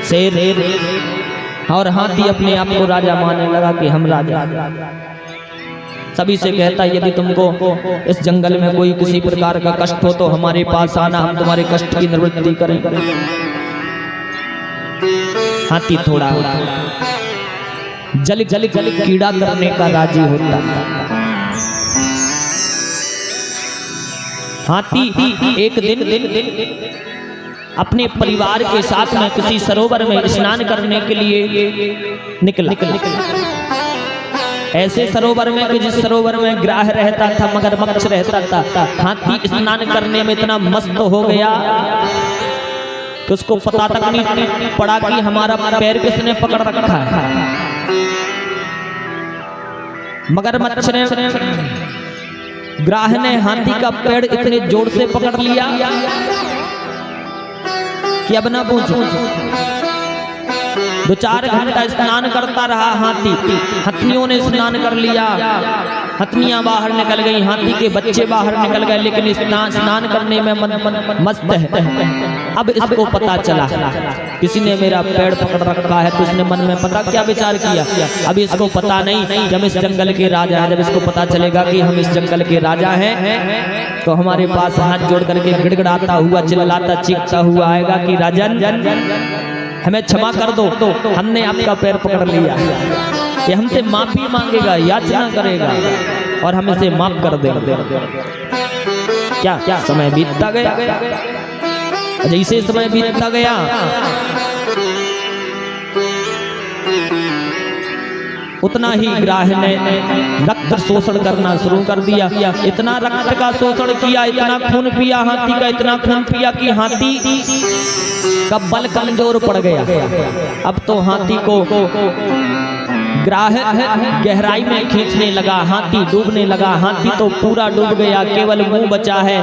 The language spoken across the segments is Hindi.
शेर और हाथी अपने आप को राजा मानने लगा कि हम राजा। सभी से कहता यदि तुमको इस जंगल में कोई किसी प्रकार का कष्ट हो तो हमारे पास आना, हम तुम्हारे कष्ट की निवृत्ति करेंगे। हाथी थोड़ा जल जल जल कीड़ा करने का राजी होता। हाथी एक दिन अपने परिवार के साथ में किसी सरोवर में स्नान करने के लिए निकला। ऐसे सरोवर में कि जिस सरोवर में ग्राह रहता था, मगरमच्छ रहता था। हाथी स्नान करने में इतना मस्त हो गया कि उसको पता तक नहीं पड़ा कि हमारा पैर किसने पकड़ रखा है। मगरमच्छ ने, ग्राह ने हाथी का पैर इतने जोर से पकड़ लिया कि अब ना पूछो। 2-4 घंटा स्नान करता रहा हाथी। हथनियों ने स्नान कर लिया, हथनियां बाहर निकल गई, हाथी के बच्चे बाहर निकल गए, लेकिन स्नान करने में मस्त है। अब इसको पता चला किसी ने मेरा पैर पकड़ रखा है, तो इसने मन में पता क्या विचार किया, अभी इसको पता नहीं कि हम इस जंगल के राजा हैं। जब इसको पता चलेगा कि हम इस जंगल के राजा हैं तो हमारे पास हाथ जोड़ करके गिड़गिड़ाता हुआ, चिल्लाता चीखता हुआ आएगा कि राजन हमें क्षमा कर दो, हमने आपका पैर पकड़ लिया। ये हमसे माफी मांगेगा, याचना करेगा और हम इसे माफ कर देंगे। क्या समय बीतता गया, जैसे समय बीतता गया उतना ही ग्राह ने रक्त शोषण करना शुरू कर दिया। इतना रक्त का शोषण किया, इतना खून पिया हाथी का, इतना खून पिया कि हाथी का बल कमजोर पड़ गया। अब तो हाथी को ग्राह गहराई में खींचने लगा, हाथी डूबने लगा। हाथी तो पूरा डूब गया, केवल मुंह बचा है।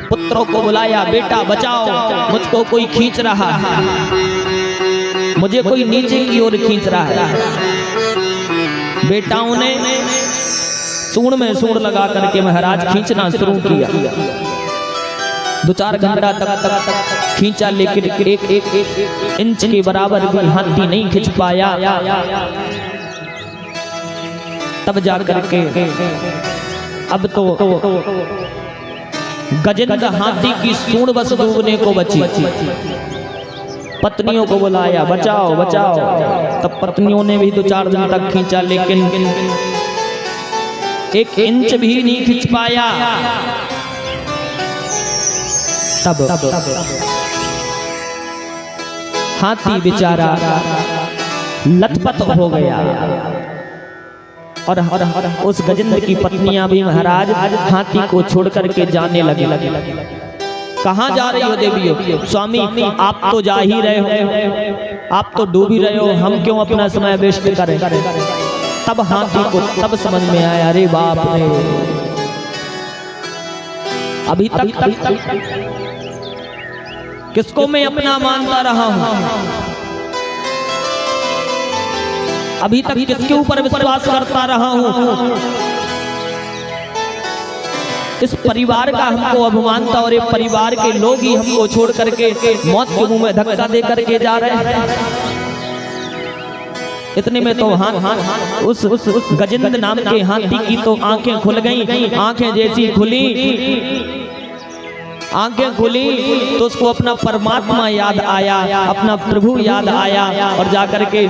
पुत्रों को बुलाया, बेटा बचाओ, मुझको कोई खींच रहा है, मुझे कोई नीचे की ओर खींच रहा है। बेटाओं ने सूंड में सूंड लगा करके महाराज खींचना शुरू किया। 2-4 घंटा तक खींचा, लेकिन एक इंच के बराबर भी हाथी नहीं खींच पाया। तब जा करके अब तो गजेंद्र हाथी की सूंड बस डूबने को बची। पत्नियों को बुलाया, बचाओ बचाओ। तब पत्नियों ने भी 2-4 दिन तक खींचा, लेकिन 1 इंच भी नहीं खींच पाया। तब हाथी बेचारा लथपथ हो गया और उस गजेंद्र की पत्नियां भी महाराज हाथी को छोड़ करके जाने लगे। कहाँ जा रही हो देवियों? स्वामी आप तो जा ही रहे हो, आप तो डूब ही रहे हो, हम क्यों अपना समय वेस्ट करें। तब हाथी को तब समझ में आया, अरे बाप रे, अभी तक किसको मैं अपना मानता रहा हूं, अभी तक किसके ऊपर विश्वास करता रहा हूं। इस परिवार का हमको अभिमान था और ये परिवार के लोग ही हमको छोड़ करके मौत के मुंह में धक्का दे करके जा रहे हैं। इतने में तो उस गजेंद्र नाम के हाथी की तो आंखें खुल गईं। आंखें जैसी खुली, आंखें खुली तो उसको अपना परमात्मा याद आया, अपना प्रभु याद आया और जाकर के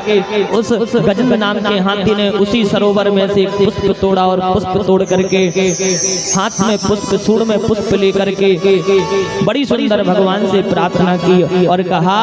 उस गजेंद्र नाम के हाथी ने उसी सरोवर में से पुष्प तोड़ा और पुष्प तोड़ करके हाथ में पुष्प, सूंड में पुष्प लेकर के बड़ी सुंदर भगवान से प्रार्थना की और कहा